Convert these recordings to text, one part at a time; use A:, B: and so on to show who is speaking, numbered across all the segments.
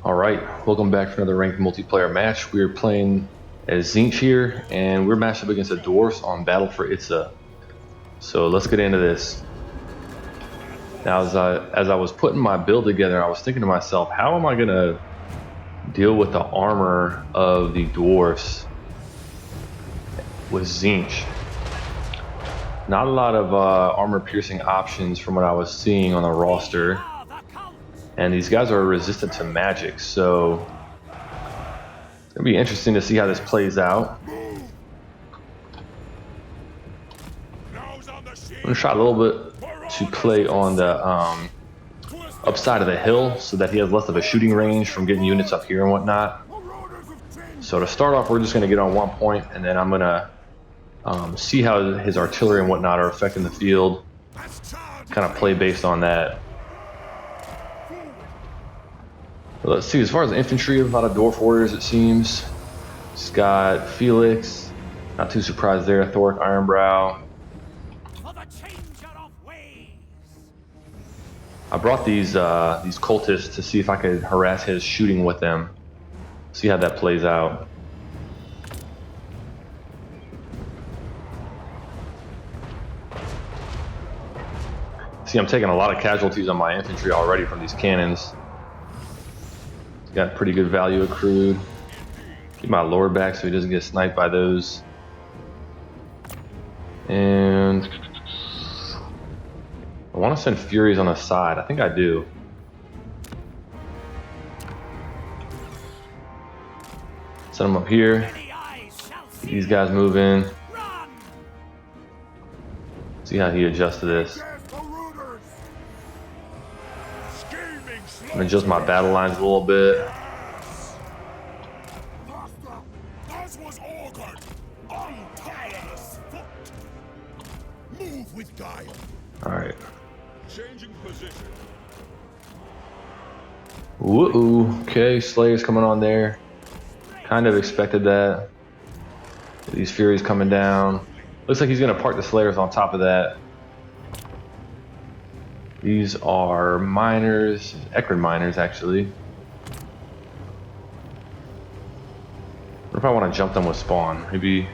A: Alright, welcome back for another ranked multiplayer match. We are playing as Tzeentch here, and we're matched up against the Dwarfs on Battle for Itza. So let's get into this. Now, as I was putting my build together, I was thinking to myself, how am I going to deal with the armor of the Dwarfs with Tzeentch? Not a lot of armor-piercing options from what I was seeing on the roster. And these guys are resistant to magic, so it'll be interesting to see how this plays out. I'm going to try a little bit to play on the upside of the hill so that he has less of a shooting range from getting units up here and whatnot. So to start off, we're just going to get on one point, and then I'm going to see how his artillery and whatnot are affecting the field. Kind of play based on that. Let's see, as far as infantry, a lot of Dwarf warriors it seems. He's got Felix, not too surprised there, Thorek, Ironbrow. I brought these cultists to see if I could harass his shooting with them. See how that plays out. See, I'm taking a lot of casualties on my infantry already from these cannons. Got pretty good value accrued. Keep my lord back so he doesn't get sniped by those. And I want to send Furies on the side. I think I do. Set them up here. Get these guys move in. See how he adjusts to this. Adjust my battle lines a little bit. Alright. Woo-oo. Okay, Slayer's coming on there. Kind of expected that. These Furies coming down. Looks like he's going to park the Slayers on top of that. These are miners, Ekrid miners actually. What if I want to jump them with spawn? Maybe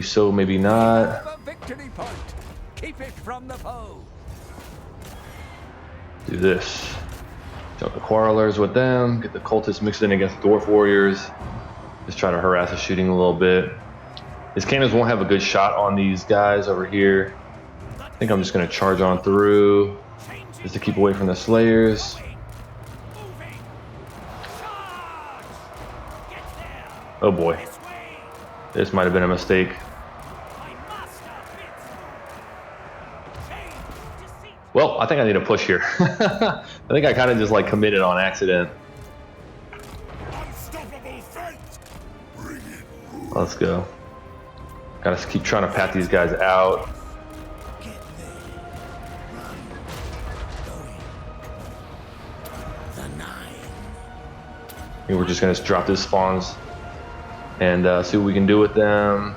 A: so, maybe not.
B: Keep it from the foe.
A: Do this. Jump the Quarrelers with them. Get the cultists mixed in against the Dwarf warriors. Just try to harass the shooting a little bit. His cannons won't have a good shot on these guys over here. I think I'm just going to charge on through just to keep away from the Slayers. Oh boy. This might have been a mistake. Well, I think I need a push here. I think I kind of just like committed on accident. Let's go. Gotta keep trying to pat these guys out. And we're just gonna drop these spawns and see what we can do with them.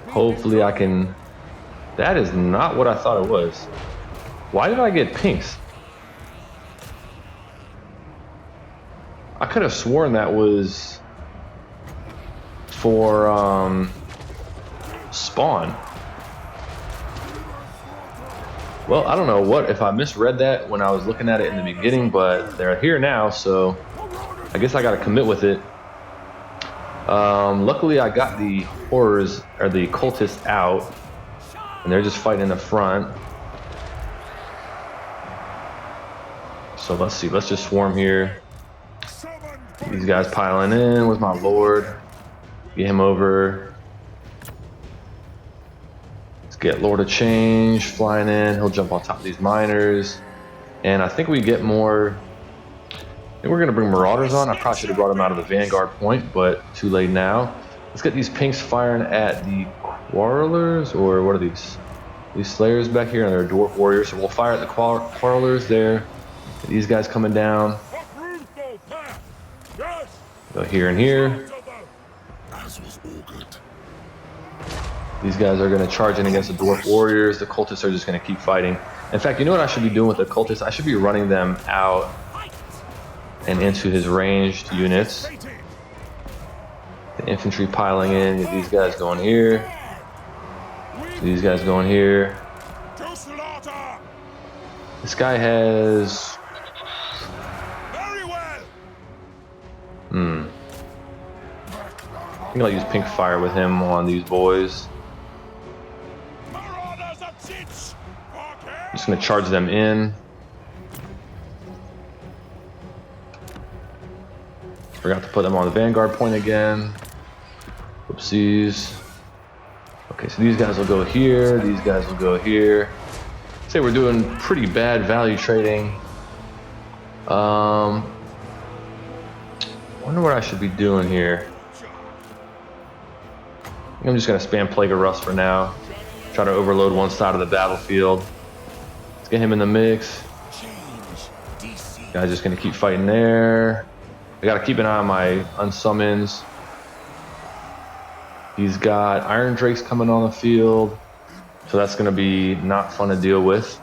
A: Hopefully I can. That is not what I thought it was. Why did I get pinks? I could have sworn that was for spawn. Well, I don't know what if I misread that when I was looking at it in the beginning, but they're here now, so I guess I gotta commit with it. Luckily I got the horrors or the cultists out, and they're just fighting in the front. So let's see, let's just swarm here. These guys piling in with my lord. Get him over. Let's get Lord of Change flying in. He'll jump on top of these miners. And I think we get more. I think we're going to bring Marauders on. I probably should have brought them out of the Vanguard point, but too late now. Let's get these pinks firing at the Quarrelers, or what are these? These Slayers back here, and they're Dwarf warriors. So we'll fire at the Quarrelers there. Get these guys coming down. Go here and here. These guys are going to charge in against the Dwarf warriors. The cultists are just going to keep fighting. In fact, you know what I should be doing with the cultists? I should be running them out and into his ranged units. The infantry piling in. Get these guys going here. These guys going here. This guy has... I think I'll use pink fire with him on these boys. I'm just going to charge them in. Forgot to put them on the vanguard point again. Whoopsies. Okay, so these guys will go here. These guys will go here. Say we're doing pretty bad value trading. Wonder what I should be doing here. I think I'm just gonna spam Plague of Rust for now. Try to overload one side of the battlefield. Let's get him in the mix. Guy's just gonna keep fighting there. I gotta keep an eye on my unsummons. He's got Iron Drakes coming on the field, so that's gonna be not fun to deal with.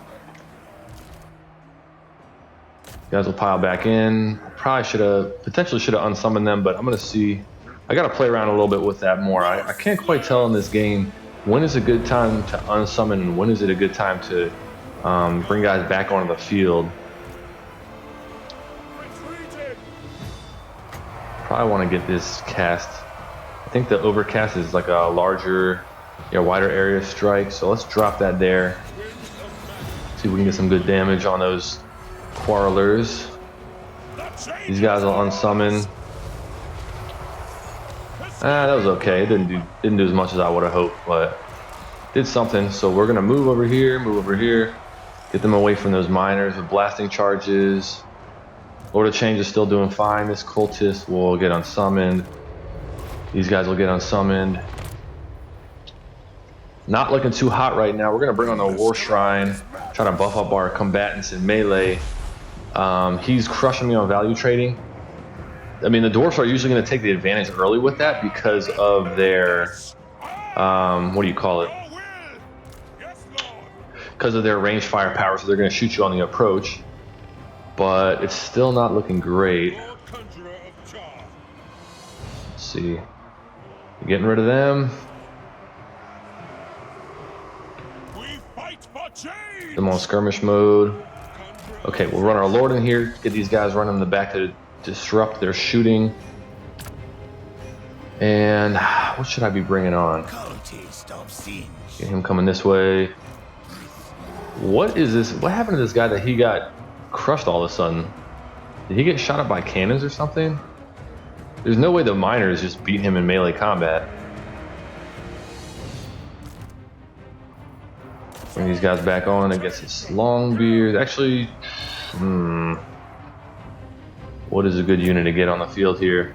A: Guys will pile back in. Probably potentially should have unsummoned them, but I'm gonna see. I gotta play around a little bit with that more. I can't quite tell in this game when is a good time to unsummon and when is it a good time to bring guys back onto the field. Probably want to get this cast. I think the overcast is like a larger, wider area strike. So let's drop that there. See if we can get some good damage on those Quarrelers. These guys will unsummon. That was okay. It didn't do as much as I would have hoped, but did something. So we're gonna move over here, get them away from those miners with blasting charges. Lord of Change is still doing fine. This cultist will get unsummoned. These guys will get unsummoned. Not looking too hot right now. We're gonna bring on the War Shrine, try to buff up our combatants in melee. He's crushing me on value trading. I mean, the Dwarfs are usually going to take the advantage early with that because of their, what do you call it? Because of their range firepower, so they're going to shoot you on the approach. But it's still not looking great. Let's see. Getting rid of them. Them on skirmish mode. Okay, we'll run our Lord in here, get these guys running in the back to disrupt their shooting. And what should I be bringing on? Get him coming this way. What is this? What happened to this guy that he got crushed all of a sudden? Did he get shot up by cannons or something? There's no way the miners just beat him in melee combat. Bring these guys back on against this Longbeard. Actually, what is a good unit to get on the field here?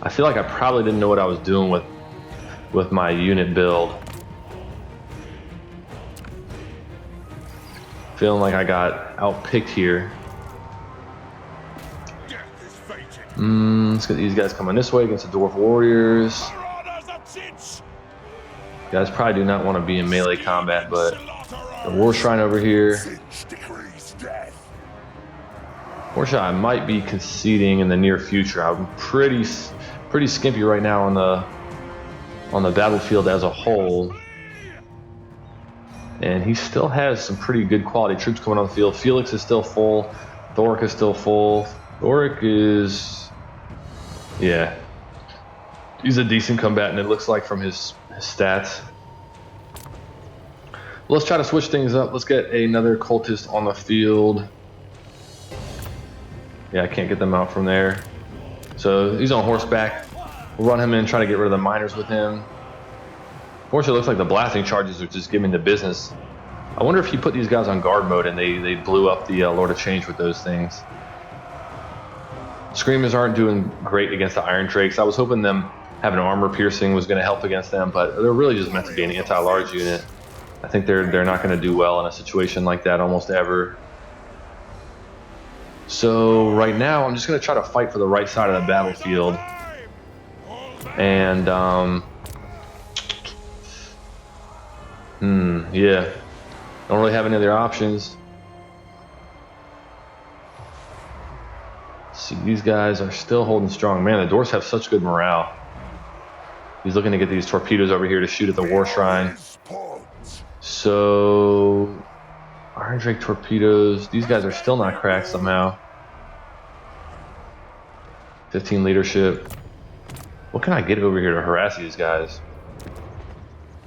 A: I feel like I probably didn't know what I was doing with my unit build. Feeling like I got outpicked here. Let's get these guys coming this way against the Dwarf Warriors. You guys probably do not want to be in melee combat, but the War Shrine over here. Fortunately, I might be conceding in the near future. I'm pretty skimpy right now on the battlefield as a whole. And he still has some pretty good quality troops coming on the field. Felix is still full. Thorek is still full. Thorek is, yeah, he's a decent combatant, it looks like, from his stats. Let's try to switch things up. Let's get another cultist on the field. Yeah, I can't get them out from there. So he's on horseback. We'll run him in, try to get rid of the miners with him. Fortunately, it looks like the blasting charges are just giving the business. I wonder if he put these guys on guard mode and they blew up the Lord of Change with those things. Screamers aren't doing great against the Iron Drakes. I was hoping them having armor piercing was going to help against them, but they're really just meant to be an anti-large unit. I think they're not going to do well in a situation like that almost ever. So right now, I'm just going to try to fight for the right side of the battlefield. And, yeah. Don't really have any other options. See, these guys are still holding strong. Man, the Dwarfs have such good morale. He's looking to get these torpedoes over here to shoot at the War Shrine. So, Iron Drake torpedoes. These guys are still not cracked somehow. 15 leadership. What can I get over here to harass these guys?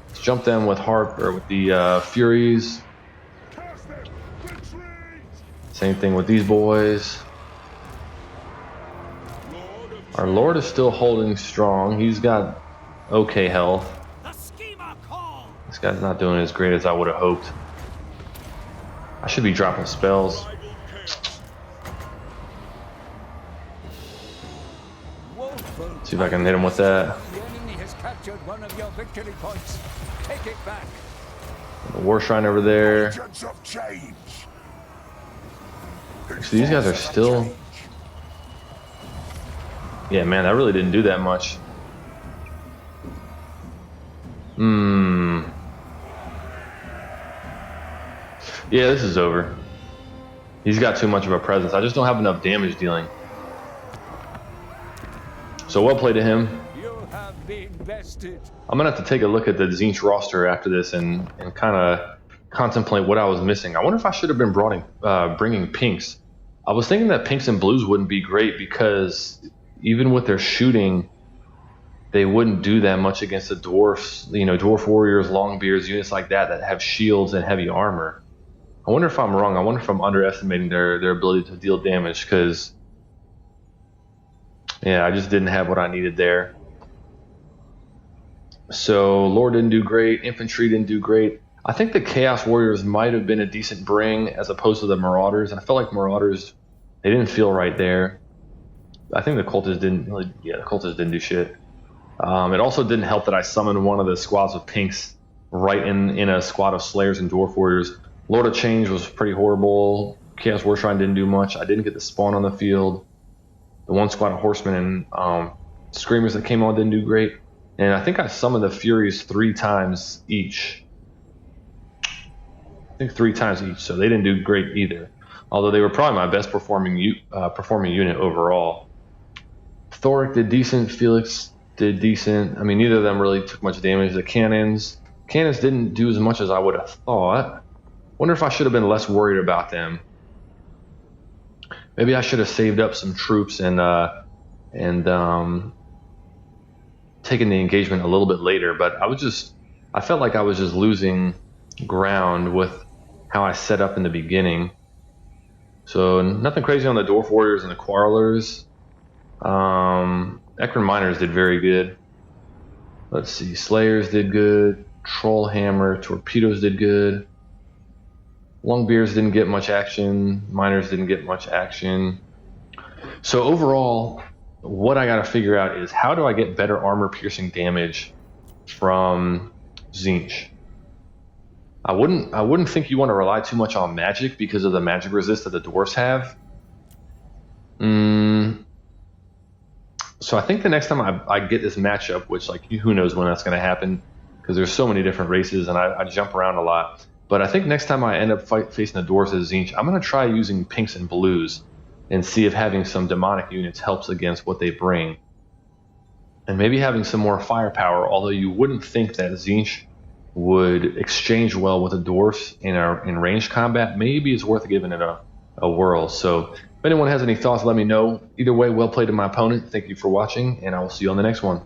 A: Let's jump them with with the Furies. Same thing with these boys. Our Lord is still holding strong. He's got okay health. This guy's not doing as great as I would have hoped. I should be dropping spells. See if I can hit him with that.
B: The enemy has captured one of your victory points. Take it back.
A: The War Shrine over there. So these guys are still... Yeah, man, that really didn't do that much. Yeah, this is over. He's got too much of a presence. I just don't have enough damage dealing. So well played to him.
B: You have been bested.
A: I'm gonna have to take a look at the Tzeentch roster after this and kind of contemplate what I was missing. I wonder if I should have been bringing pinks. I was thinking that pinks and blues wouldn't be great because even with their shooting, they wouldn't do that much against the dwarfs. You know, dwarf warriors, longbeards, units like that have shields and heavy armor. I wonder if I'm wrong. I wonder if I'm underestimating their ability to deal damage because, yeah, I just didn't have what I needed there. So Lord didn't do great. Infantry didn't do great. I think the Chaos Warriors might have been a decent bring as opposed to the Marauders. And I felt like Marauders, they didn't feel right there. I think the Cultists didn't really, yeah, the Cultists didn't do shit. It also didn't help that I summoned one of the squads of pinks right in a squad of Slayers and Dwarf Warriors. Lord of Change was pretty horrible. Chaos War Shrine didn't do much. I didn't get the spawn on the field. The one squad of Horsemen and Screamers that came on didn't do great. And I think I summoned the Furies 3 times each. I think 3 times each, so they didn't do great either. Although they were probably my best performing unit overall. Thorek did decent. Felix did decent. I mean, neither of them really took much damage. The cannons didn't do as much as I would have thought. Wonder if I should have been less worried about them. Maybe I should have saved up some troops and taken the engagement a little bit later. But I felt like I was just losing ground with how I set up in the beginning. So nothing crazy on the Dwarf Warriors and the Quarrelers. Ekron Miners did very good. Let's see, Slayers did good. Trollhammer, Torpedoes did good. Longbeards didn't get much action. Miners didn't get much action. So overall, what I got to figure out is how do I get better armor-piercing damage from Tzeentch? I wouldn't think you want to rely too much on magic because of the magic resist that the dwarfs have. So I think the next time I get this matchup, which like who knows when that's going to happen, because there's so many different races and I jump around a lot. But I think next time I end up facing the dwarves as Tzeentch, I'm going to try using pinks and blues and see if having some demonic units helps against what they bring. And maybe having some more firepower, although you wouldn't think that Tzeentch would exchange well with the dwarfs in ranged combat. Maybe it's worth giving it a whirl. So if anyone has any thoughts, let me know. Either way, well played to my opponent. Thank you for watching, and I will see you on the next one.